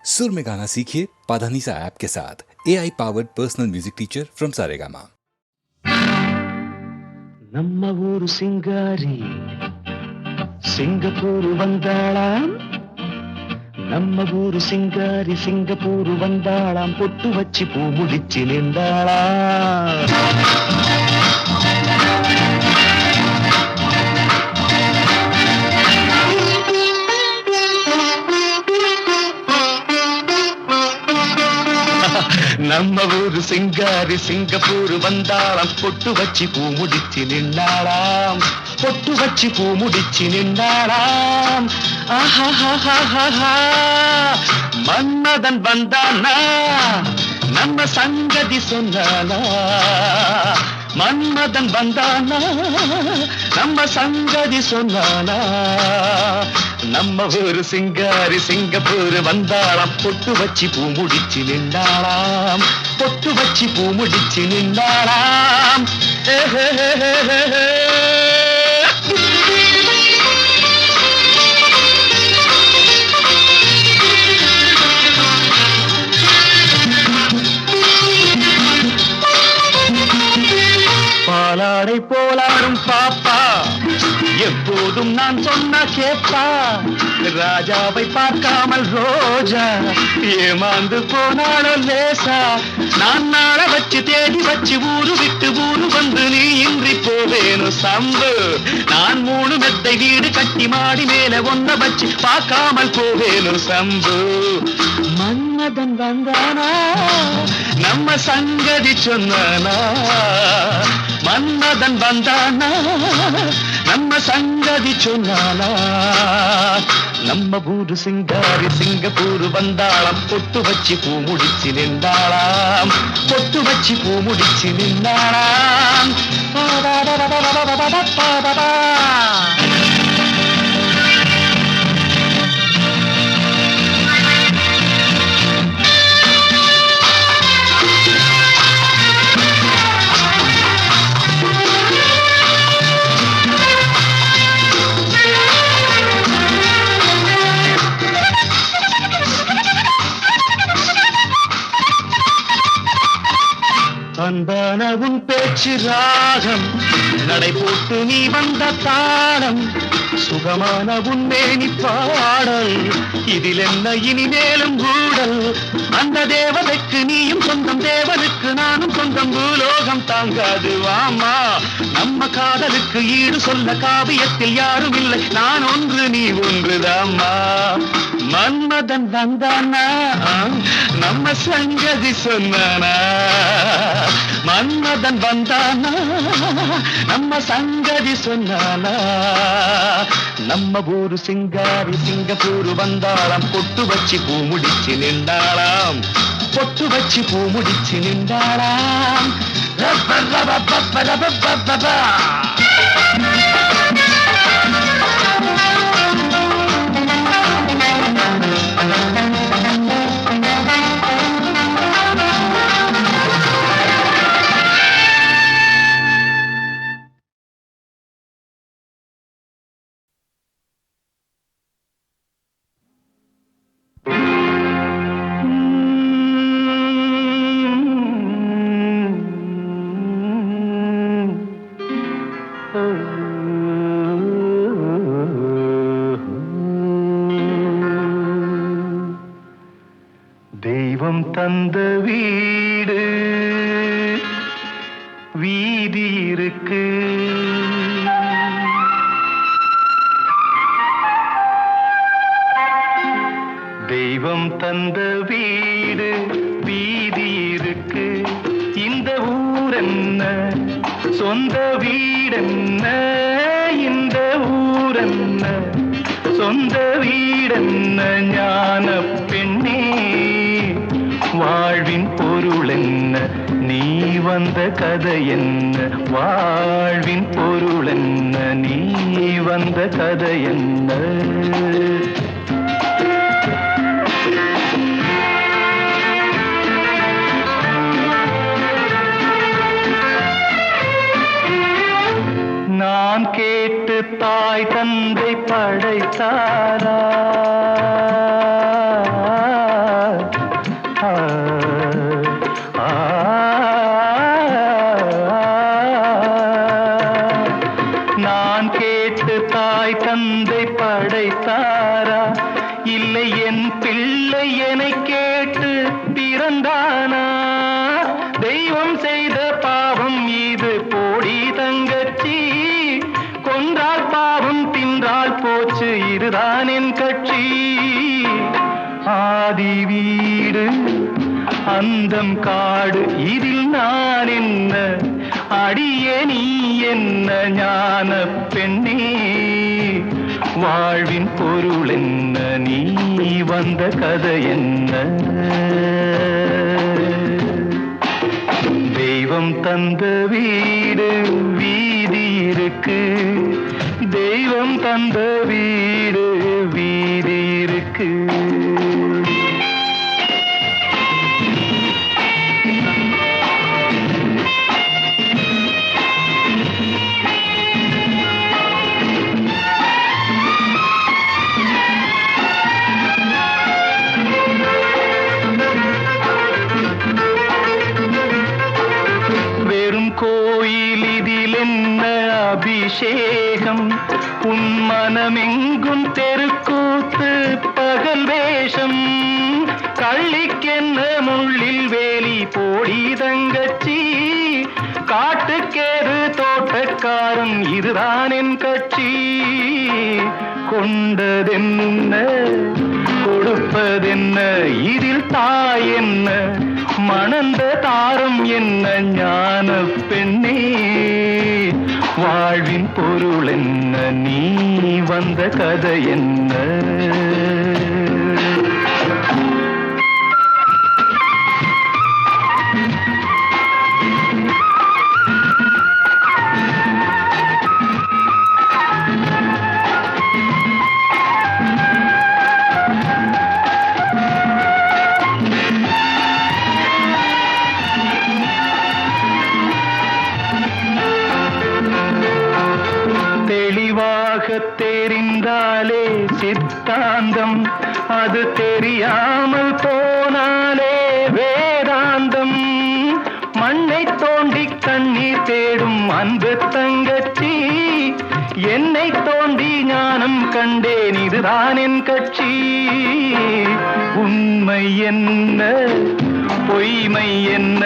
सुर में गाना सीखिए पाधानीसा ऐप के साथ। AI powered personal music teacher from Saregama. ನಮ್ಮ ಊರು ಸಿಂಗಾರಿ ಸಿಂಗಪೂರು ಬಂದಾಳಾಂ நம்ம ஊரு சிங்காரி சிங்கப்பூரு வந்தாளாம் பொட்டு வச்சு பூ முடிச்சு நின்றாளாம் நம்ம ஊரு சிங்காரி சிங்கப்பூரு வந்தாளாம் பொட்டு வச்சு பூ முடிச்சு நின்றாளாம் பொட்டு வச்சு பூ முடிச்சு நின்றாளாம் ஆஹா மன்மதன் வந்தானா நம்ம சங்கதி சொன்னானா மன்மதன் வந்தானா நம்ம சங்கதி சொன்னானா நம்ம ஊரு சிங்காரி சிங்கப்பூரு வந்தாளாம் பொட்டு வச்சு பூ முடிச்சு நின்றாளாம் பொட்டு வச்சு பூ முடிச்சு நின்றாளாம் பாலாடை போலாடும் பாப்பா எப்போதும் நான் சொன்ன கேப்பா ராஜாவை பார்க்காமல் ரோஜா ஏமாந்து போனாலும் லேசா நான் நாள வச்சு தேடி வச்சு ஊரு விட்டு ஊரு வந்து நீ இன்றி போவேணும் சம்பு நான் 3 மெத்தை வீடு கட்டி மாடி மேல ஒன்ன வச்சு பார்க்காமல் போவேணும் சம்பு மன்மதன் வந்தானா நம்ம சங்கதி சொன்னானா மன்மதன் வந்தானா நம்ம சங்கதி சொன்னானா நம்ம ஊரு சிங்காரி சிங்கப்பூரு வந்தாளாம் பொட்டு வச்சு பூ முடிச்சு நின்றாளாம் பொட்டு வச்சு பூ முடிச்சு நின்றாளாம் அன்பான உன் பேச்சு ராகம் நடை போட்டு நீ வந்த தாளம் சுகமான உன் மேனி பாடல் இதில் என்ன இனிமேலும் கூடல் அந்த தேவதைக்கு நீயும் சொந்தம் தேவனுக்கு நானும் சொந்தம் பூலோகம் தாங்காது வாமா நம்ம காதலுக்கு ஈடு சொல்ல காவியத்தில் யாரும் இல்லை நான் ஒன்று நீ ஒன்றுதாம்மா மன்மதன் வந்தானா நம்ம சங்கதி சொன்னானா மன்மதன் வந்தானா நம்ம சங்கதி சொன்னானா நம்ம ஊரு சிங்காரி சிங்கப்பூரு வந்தாளாம் பொட்டு வச்சு பூ முடிச்சு நின்றாளாம் பொட்டு வச்சு பூ முடிச்சு நின்றாளாம் தெய்வம் தந்த வீடு வீதி இருக்கு தெய்வம் தந்த வீடு வீதி இருக்கு இந்த ஊர் என்ன சொந்த வீடென்ன இந்த ஊர் என்ன சொந்த வீடென்ன ஞான பெண்ணே வாழ்வின் பொருள் என்ன நீ வந்த கதை என்ன வாழ்வின் பொருள் என்ன நீ வந்த கதை என்ன நான் கேட்டு தாய் தந்தை படைத்தாரா பிள்ளை என்னை கேட்டு பிறந்தானா? தெய்வம் செய்த பாவம் இது போடி தங்கச்சி. கொன்றால் பாவம் தின்றால் போச்சு இதுதான் என் கட்சி. ஆதி வீடு அந்தம் காடு இதில் நான் என்ன? அடியே நீ என்ன ஞான பெண்ணே? வாழ்வின் பொருள் என்ன? நீ வந்த கதை என்ன? தெய்வம் தந்த வீடு வீதி இருக்கு. தெய்வம் தந்த வீடு வீதி இருக்கு. கோயில் இதில் என்ன அபிஷேகம்? உன் மனமெங்கும் தெருக்கூத்து பகல் வேஷம். கள்ளிக்கென்ன முள்ளில் வேலி போடி தங்கச்சி. காட்டுக்கேறு தோட்டக்காரன் இதுதான் என் கட்சி. கொண்டதென்ன கொடுப்பதென்ன? இதில் தாய் என்ன? மணந்த தாரம் என்ன? ஞான பெண்ணே வாழ்வின் பொருள் என்ன? நீ வந்த கதை என்ன? தெளிவாக தெரிந்தாலே சித்தாந்தம், அது தெரியாமல் போனாலே வேதாந்தம். மண்ணை தோண்டி கண்ணீர் தேடும் அன்பு தங்கச்சி. என்னை தோண்டி ஞானம் கண்டேன் இதுதான் என் கட்சி. உண்மை என்ன பொய்மை என்ன?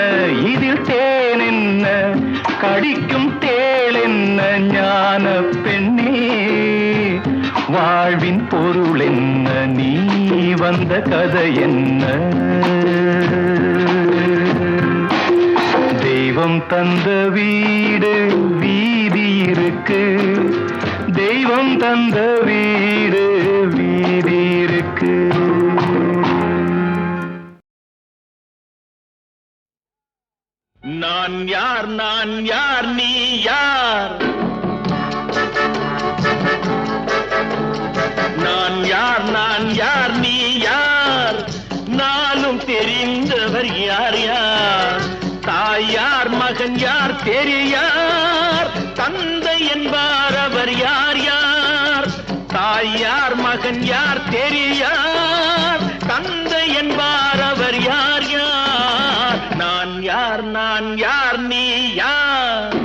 இதில் தேன் என்ன? கடிக்கும் தேள் என்ன? ஞான பெண்ணே வாழ்வின் பொருள் என்ன? நீ வந்த கதை என்ன? தெய்வம் தந்த வீடு வீதி இருக்கு. தெய்வம் தந்த வீடு வீதி இருக்கு. நான் யார் நான் யார் நீ யார்? நான் யார் நான் யார் நீ யார்? நானும் தெரிந்தவர் யார் யார்? தாய் யார் மகன் யார் தெரியார்? தந்தை என்பார் அவர் யார் யார்? தாய் யார் மகன் யார் தெரியார்? தந்தை என்பார் அவர் யார் யார்? நான் யார் நான் யார் நீ யார்?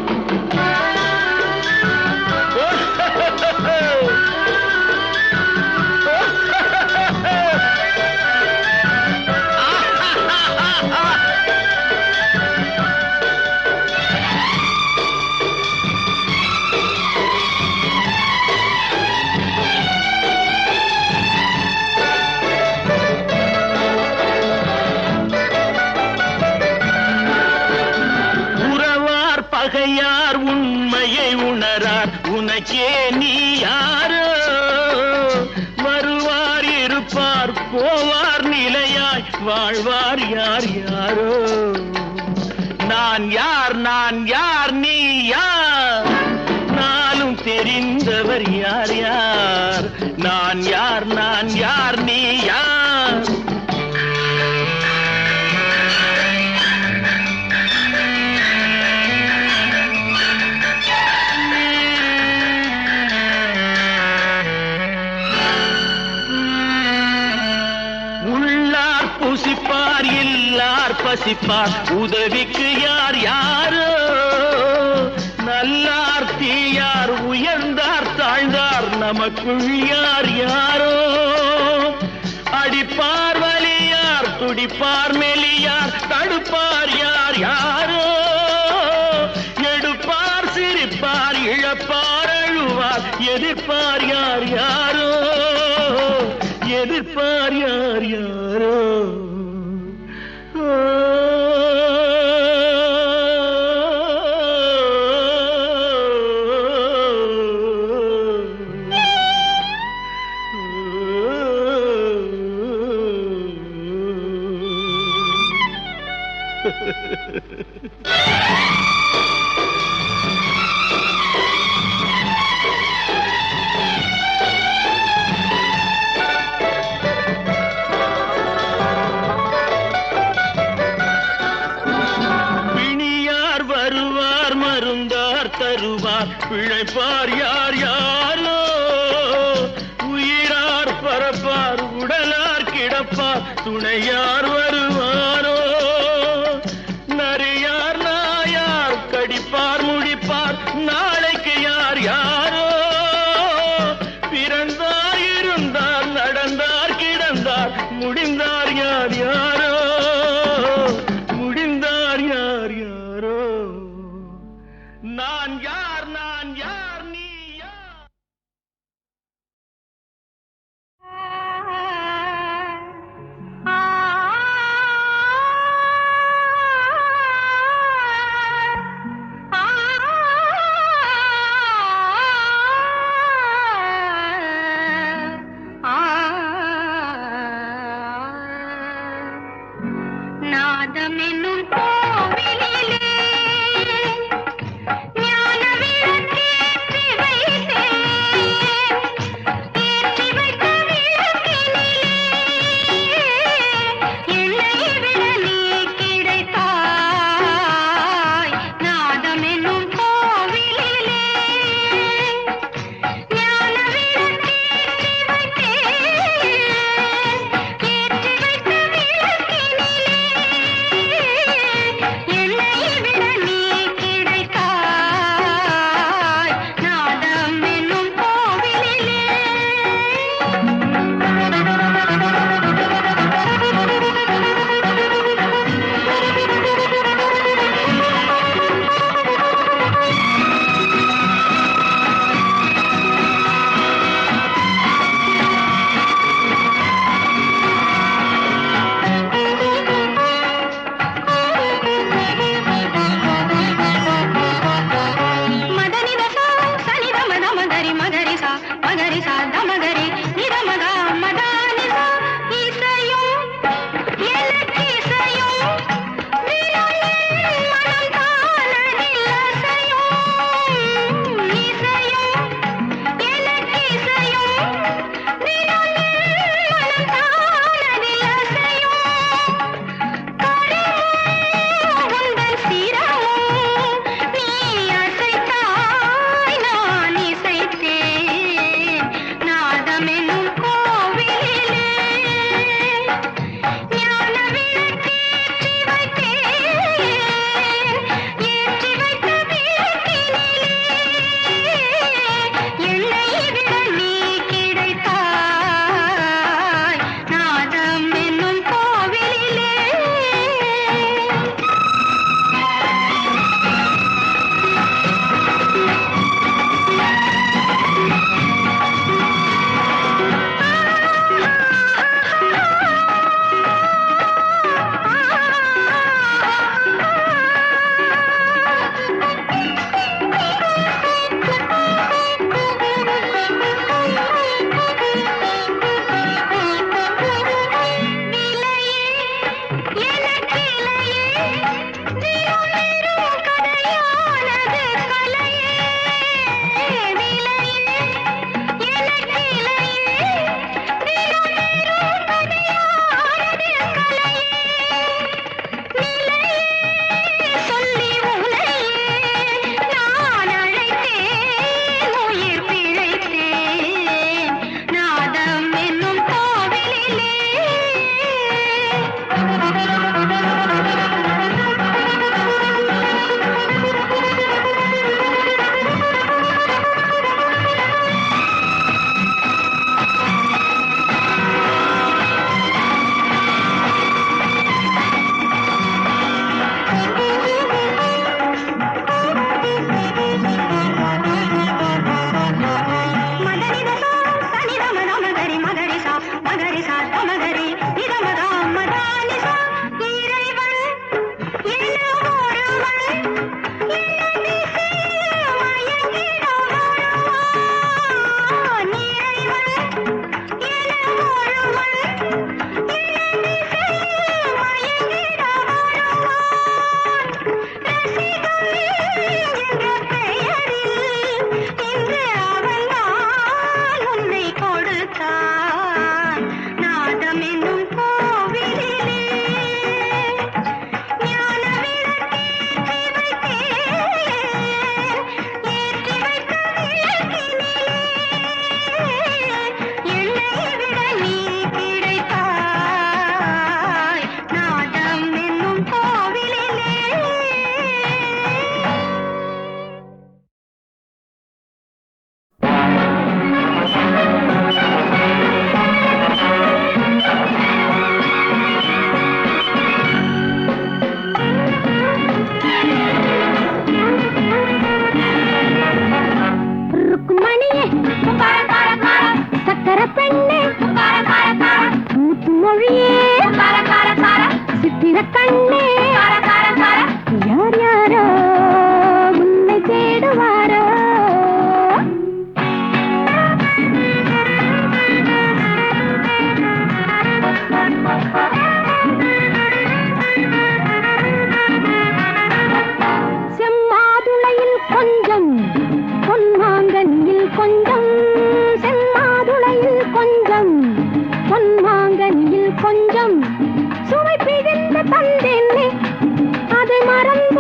பகையார் உண்மையை உணரார். உனக்கே நீ யாரோ? வருவார் இருப்பார் போவார் நிலையாய் வாழ்வார் யார் யாரோ? நான் யார் நான் யார் நீ யார்? நானும் தெரிந்தவர் யார் யார்? நான் யார் நான் யார் நீ யார்? புசிப்பார் இல்லார் பசிப்பார். உதவிக்கு யார் யாரோ? நல்லார் தீயார் உயர்ந்தார் தாழ்ந்தார் நமக்குள் யார் யாரோ? அடிப்பார் துடிப்பார் மெலியார் தடுப்பார் யார் யாரோ எடுப்பார் சிரிப்பார் இழப்பார் அழுவார் எதிர்ப்பார் யார் யாரோ எதிர்ப்பார் யார் யாரோ பிணியார் வருவார் மருந்தார் தருவார் பிழைப்பார் யார் யாரோ உயிரார் பரப்பார் உடலார் கிடப்பார் துணையார் வருவாரோ நரியார் நாயார் கடிப்பார் முடிப்பார் நாளைக்கு யார் யாரோ பிறந்தார் இருந்தார் நடந்தார் கிடந்தார் முடிந்தார் யார் யாரோ முடிந்தார் யார் யாரோ நான் யார் நீ யார் நாதமென்னும் கோவிலிலே ஞான விளக்கேற்றி வைத்தேன். ஏற்றி வைத்த விளக்கினிலே என்னை விட நீ கிடைத்தாய். நாதமென்னும் கோவிலிலே ஞான விளக்கேற்றி வைத்தேன். ஏற்றி வைத்த விளக்கினிலே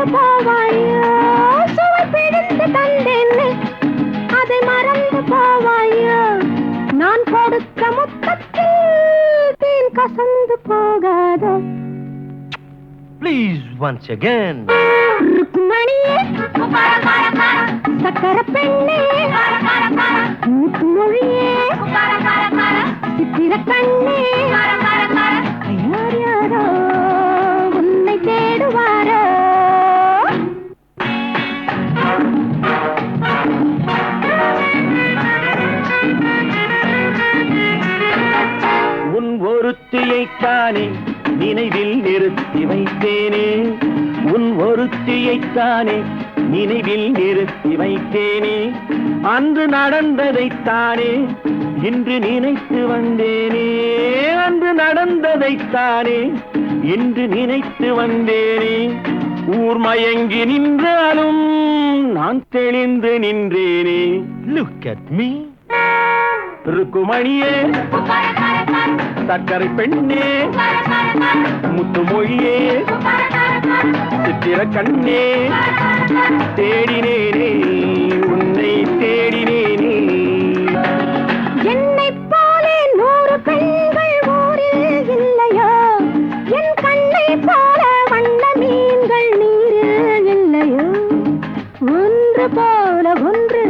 மறந்து போவாயோ சுவை பிடித்து தந்தேன்னு அதை மறந்து போவாயோ நான் கொடுத்த முத்தத்தில் தேன் கசந்து போகாதோ Please once again. ருக்மணியே சக்கர பெண்ணே மூத்து மொழியே சித்திர கண்ணே யார் யாரோ உன்னை தேடுவாரோ உன் ஒருத்தியைத்தானே நினைவில் நிறுத்தி வைத்தேனே உன் ஒருத்தியைத்தானே நினைவில் நிறுத்தி வைத்தேனே அன்று நடந்ததைத்தானே இன்று நினைத்து வந்தேனே அன்று நடந்ததைத்தானே இன்று நினைத்து வந்தேனே ஊர் மயங்கி நின்றாலும் நான் தெளிந்து நின்றேனே லுக் அட் மீ ருக்குமணியே சக்கரை பெண்ணே முத்துமொழியே சித்திர கண்ணே தேடினேனே உன்னை தேடினேனே என்னை போலே 100 பெண்கள் ஊரில் இல்லையோ என் கண்ணை போல வண்ண மீன்கள் நீரில் இல்லையோ ஒன்று போல ஒன்று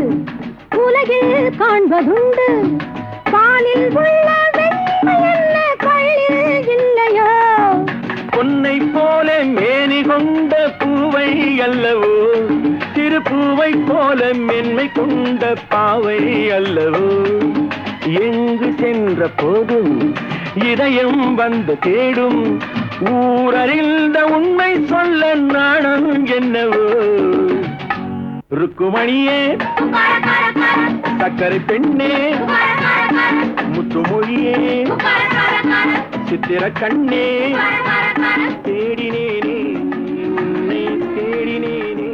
உலகில் காண்பதுண்டு பாலில் உள்ள வெண்மை என்ன கள்ளில் இல்லையோ பொன்னை போல மேனி கொண்ட பூவை அல்லவோ சிறு பூவை போல மென்மை கொண்ட பாவை அல்லவோ எங்கு சென்ற போதும் இதயம் வந்து தேடும் ஊரறிந்த உண்மை சொல்ல நாணம் என்னவோ ருக்குமணியே சக்கரை பெண்ணே முத்துமொழியே சித்திர கண்ணே தேடினேனே உன்னை தேடினேனே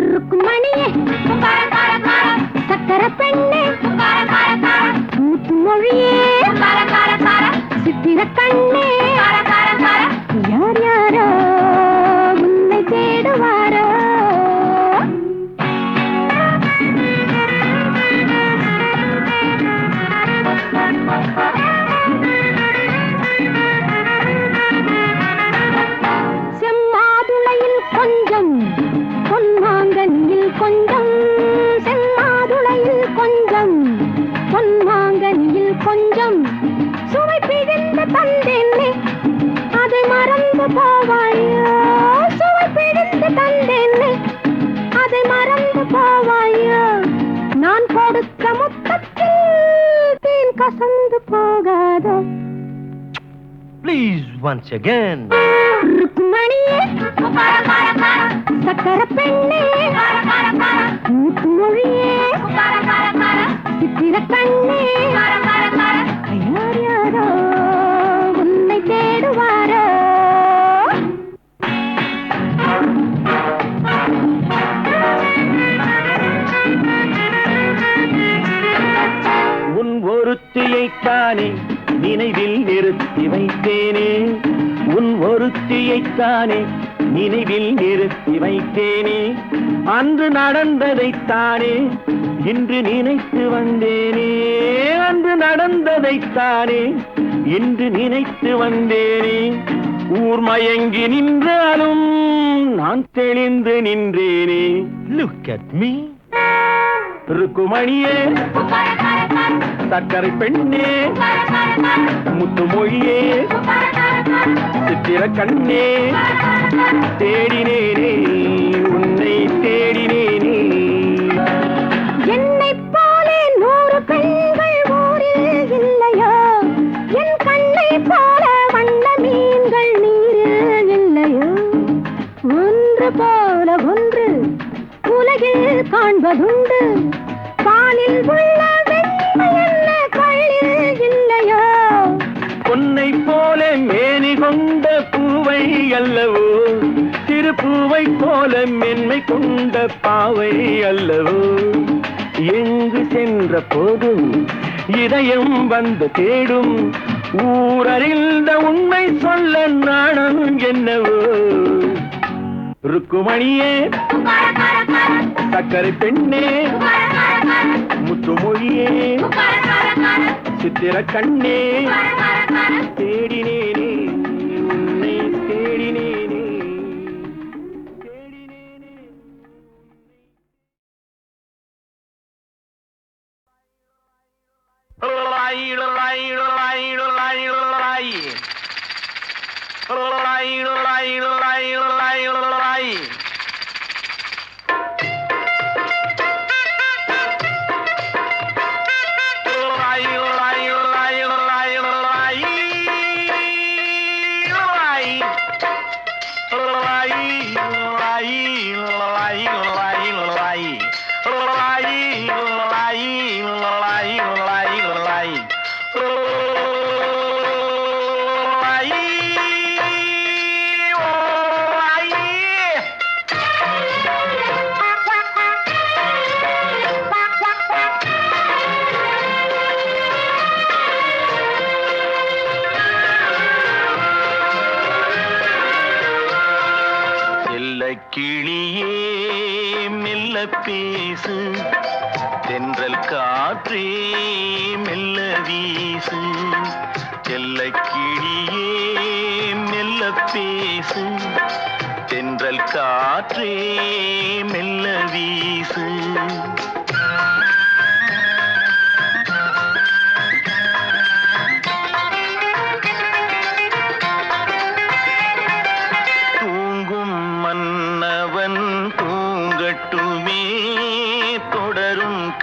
ருக்மணியே சக்கர பெண்ணே முத்துமொழியே சித்திர கண்ணே யார் யாரோ உன்னை தேடுவாரோ செம்மாதுளையில் கொஞ்சம் பொன்மாங்கனியில் கொஞ்சம் செம்மாதுளையில் கொஞ்சம் பொன்மாங்கனியில் கொஞ்சம் சுவை பிழிந்து தந்தேனே அதை மறந்து போவாயோ சுவை பிழிந்து தந்தேனே அதை மறந்து போவாயோ நான் கொடுத்த முத்தத்தில் தேன் கசந்து போகாதோ Please once again. ருக்மணியே சக்கர பெண்ணே முத்துமொழியே சித்திர கண்ணே யார் யாரோ உன்னை தேடுவாரோ உன் ஒருத்தியைத்தானே நினைவில் நிறுத்தி வைத்தேனே உன் ஒருத்தியைத்தானே நினைவில் நிறுத்தி வைத்தேனே அன்று நடந்ததைத்தானே இன்று நினைத்து வந்தேனே அன்று நடந்ததைத்தானே இன்று நினைத்து வந்தேனே ஊர் மயங்கி நின்றாலும் நான் தெளிந்து நின்றேனே லுக் அட் மீ ருக்குமணியே சக்கரை பெண்ணே முத்துமொழியே சித்திர கண்ணே தேடினேனே உன்னை தேடினேனே என்னை போலே 100 பெண்கள் ஊரில் இல்லையோ என் கண்ணை போல வண்ண மீன்கள் நீரில் இல்லையோ ஒன்று போல ஒன்று உலகில் காண்பதுண்டு பாலில் உள்ள வெண்மை என்ன கள்ளில் இல்லையோ போல மென்மை கொண்ட பாவை அல்லவோ எங்கு சென்ற போதும் இதயம் வந்து தேடும் ஊரறிந்த உண்மை சொல்ல நாணம் என்னவோ ருக்குமணியே சக்கரை பெண்ணே முத்துமொழியே சித்திர கண்ணே தேடினேனே உன்னை தேடினேனே கிளியே மெல்ல பேசு தென்றல் காற்றே மெல்ல வீசு செல்ல கிளியே மெல்ல பேசு தென்றல் காற்றே மெல்ல வீசு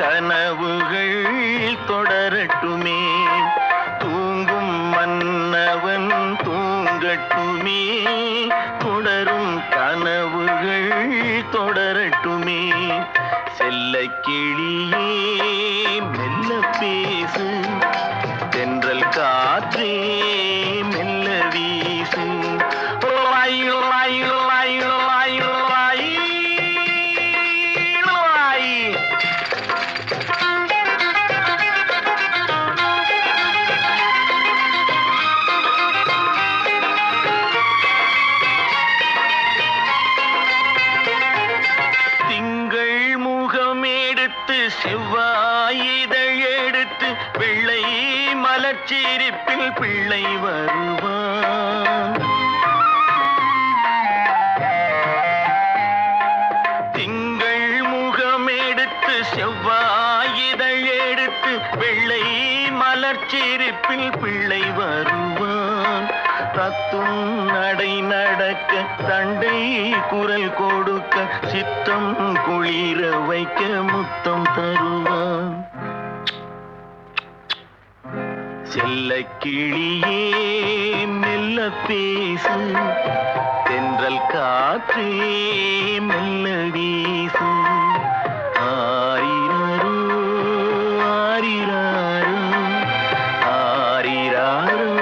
கனவுகள் தொடரட்டுமே தூங்கும் மன்னவன் தூங்கட்டுமே தொடரும் கனவுகள் தொடரட்டுமே செல்ல கிளியே மெல்ல பேசு தென்றல் காற்றே மெல்ல வீசு செவ்வாயிதழ் எடுத்து பிள்ளை மலர்ச்சிரிப்பில் பிள்ளை வருவான் திங்கள் முகம் எடுத்து செவ்வாயிதழ் எடுத்து வெள்ளை மலர்ச்சிரிப்பில் பிள்ளை வருவான் தத்தும் நடை நடக்க தண்டை குரல் கொடுக்க சித்தம் குளிர வைக்க முத்தம் தருவான் செல்ல கிளியே மெல்ல பேசு தென்றல் காற்றே மெல்ல வீசு ஆரிரோ ஆரிராரோ ஆரிராரோ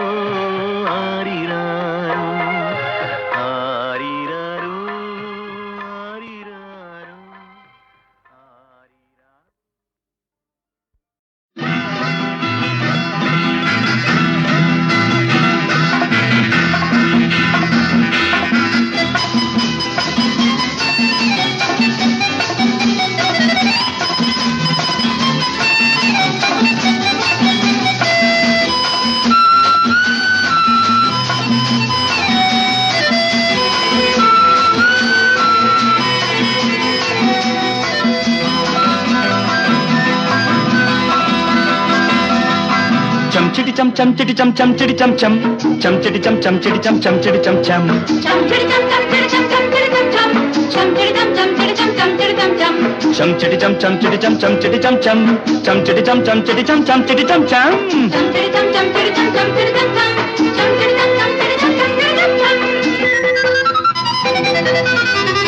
chitty chum chum chitty chum chum chitty chum chum chum chitty chum chum chitty chum chum chitty chum chum chum chitty chum chum chitty chum chum chitty chum chum chum chitty chum chum chitty chum chum chitty chum chum chum chitty chum chum chitty chum chum chitty chum chum chum chitty chum chum chitty chum chum chitty chum chum chum chitty chum chum chitty chum chum chitty chum chum chum chitty chum chum chitty chum chum chitty chum chum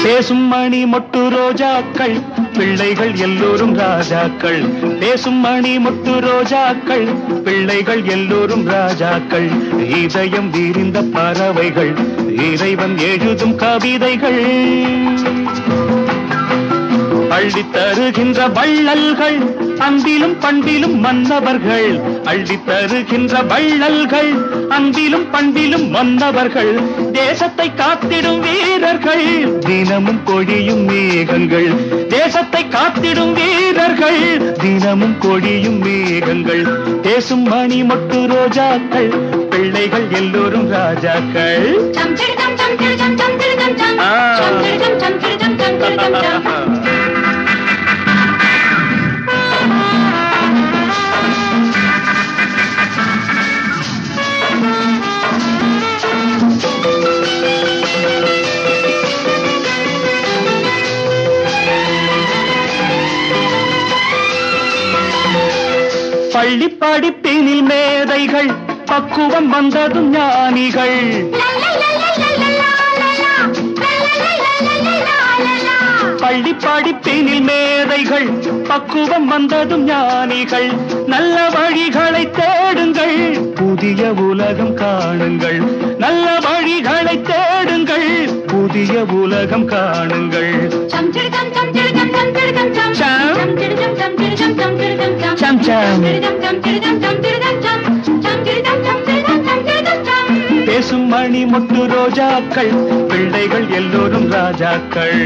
பேசும் மணி மொட்டு ரோஜாக்கள் பிள்ளைகள் எல்லோரும் ராஜாக்கள் பேசும் மணி மொட்டு ரோஜாக்கள் பிள்ளைகள் எல்லோரும் ராஜாக்கள் இதயம் விரிந்த பறவைகள் இறைவன் எழுதும் கவிதைகள் அள்ளி தருகின்ற வள்ளல்கள் அன்பிலும் பண்பிலும் மன்னவர்கள் அள்ளி தருகின்ற வள்ளல்கள் அன்பிலும் பண்பிலும் மன்னவர்கள் தேசத்தை காத்திடும் வீரர்கள் தினமும் பொழியும் மேகங்கள் தேசத்தை காத்திடும் வீரர்கள் தினமும் பொழியும் மேகங்கள் பேசும் மணி மொட்டு ரோஜாக்கள் பிள்ளைகள் எல்லோரும் ராஜாக்கள் பள்ளி படிப்பினில் மேதைகள் பக்குவம் வந்ததும் ஞானிகள் பள்ளி படிப்பினில் மேதைகள் பக்குவம் வந்ததும் ஞானிகள் நல்ல வழிகளை தேடுங்கள் புதிய உலகம் காணுங்கள் நல்ல வழிகளை தேடுங்கள் புதிய உலகம் காணுங்கள் பேசும் மணி முட்டு ரோஜாக்கள் பிள்ளைகள் எல்லோரும் ராஜாக்கள்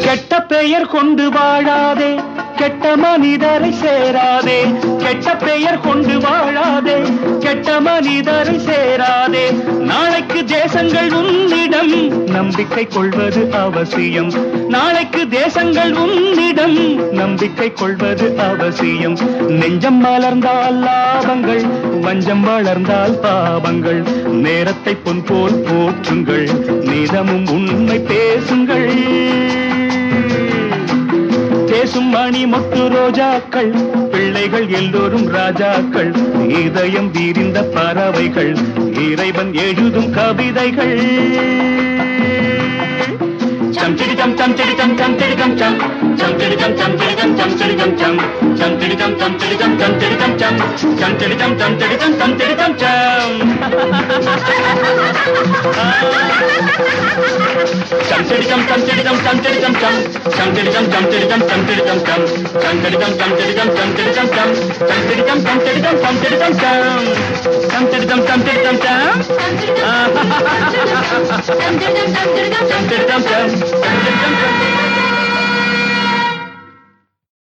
கெட்ட பெயர் கொண்டு வாழாதே கெட்ட மனிதரை சேராதே கெட்ட பெயர் கொண்டு வாழாதே கெட்ட மனிதரை சேராதே நாளைக்கு தேசங்கள் உன்னிடம் நம்பிக்கை கொள்வது அவசியம் நாளைக்கு தேசங்கள் உன்னிடம் நம்பிக்கை கொள்வது அவசியம் நெஞ்சம் மலர்ந்தால் லாபங்கள் வஞ்சம் வளர்ந்தால் பாவங்கள் நேரத்தை பொன் போல் போற்றுங்கள் நிதமும் உண்மை பேசுங்கள் பேசும் மணி மொட்டு ரோஜாக்கள் பிள்ளைகள் எல்லோரும் ராஜாக்கள் இதயம் வீரிந்த பறவைகள் இறைவன் எழுதும் கவிதைகள் சம் சிடி சம் சம் சிடி சம் சம் சிடி சம் சம் சம் சிடி சம் சம் சிடி சம் சம் சிடி சம் சம் சம் சிடி சம் சம் சிடி சம் சம் சிடி சம் சம் சம் சிடி சம் சம் சிடி சம் சம் சிடி சம் சம் சம் சிடி சம் சம் சிடி சம் சம் சிடி சம் சம் சம் சிடி சம் சம் சிடி சம் சம் சிடி சம் சம் சம் சிடி சம் சம் சிடி சம் சம் சிடி சம் சம் சம் சிடி சம் சம் சிடி சம் சம் சிடி சம் சம் சம் சிடி சம் சம் சிடி சம் சம் சம் சிடி சம் சம்